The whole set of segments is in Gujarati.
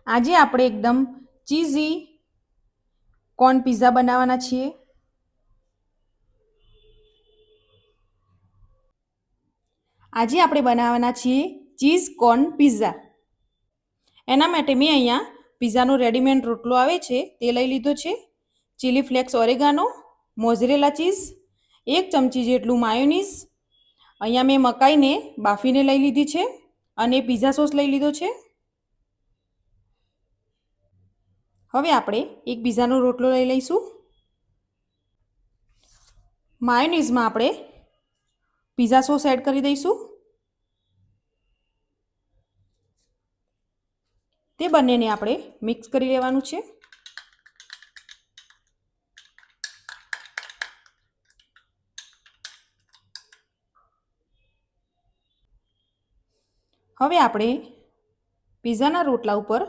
આજે આપણે એકદમ ચીઝી કોર્ન પિઝા બનાવવાના છીએ. આજે આપણે બનાવવાના છીએ ચીઝ કોર્ન પિઝા. એના માટે મેં અહીંયા પિઝાનો રેડીમેડ રોટલો આવે છે તે લઈ લીધો છે, ચીલી ફ્લેક્સ ઓરેગાનો, મોઝરેલા ચીઝ, 1 ચમચી જેટલું માયોનીઝ, અહીંયા મેં મકાઈને બાફીને લઈ લીધી છે અને પિઝા સોસ લઈ લીધો છે. હવે આપણે એક પિઝાનો રોટલો લઈ લઈશું. માયોનીઝમાં આપણે પિઝા સોસ એડ કરી દઈશું. તે બંનેને આપણે મિક્સ કરી લેવાનું છે. હવે આપણે પિઝાના રોટલા ઉપર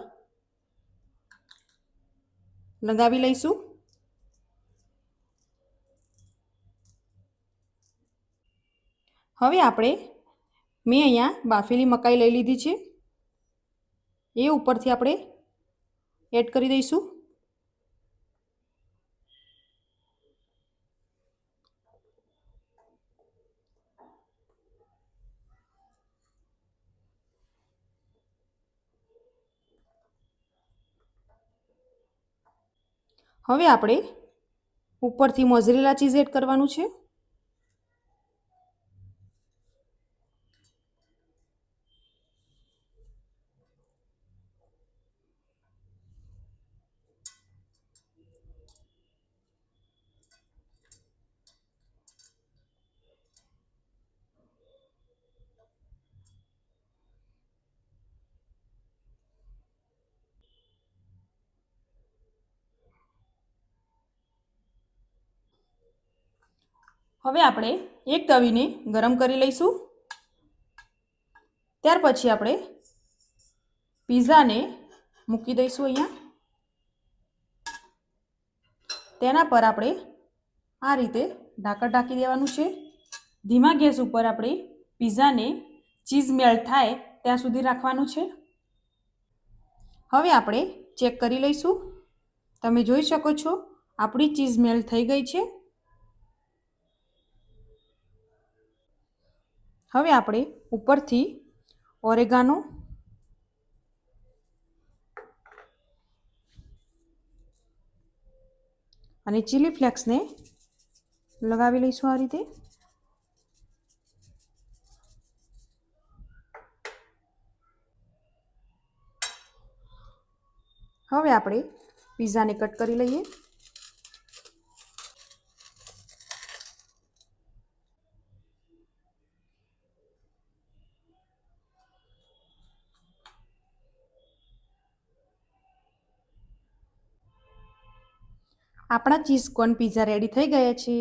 લગાવી લઈશું. હવે આપણે મેં અહીંયા બાફેલી મકાઈ લઈ લીધી છે, એ ઉપરથી આપણે એડ કરી દઈશું. હવે આપણે ઉપરથી મોઝરેલા ચીઝ એડ કરવાનું છે. હવે આપણે એક તવીને ગરમ કરી લઈશું. ત્યાર પછી આપણે પિઝાને મૂકી દઈશું. અહીંયા તેના પર આપણે આ રીતે ઢાંકણ ઢાંકી દેવાનું છે. ધીમા ગેસ ઉપર આપણે પિઝાને ચીઝ મેલ્ટ થાય ત્યાં સુધી રાખવાનું છે. હવે આપણે ચેક કરી લઈશું. તમે જોઈ શકો છો આપણી ચીઝ મેલ્ટ થઈ ગઈ છે. હવે આપણે ઉપરથી ઓરેગાનો અને ચીલી ફ્લેક્સને લગાવી લઈશું આ રીતે. હવે આપણે પિઝાને કટ કરી લઈએ. આપણા ચીઝ કોર્ન પિઝા રેડી થઈ ગયા છે.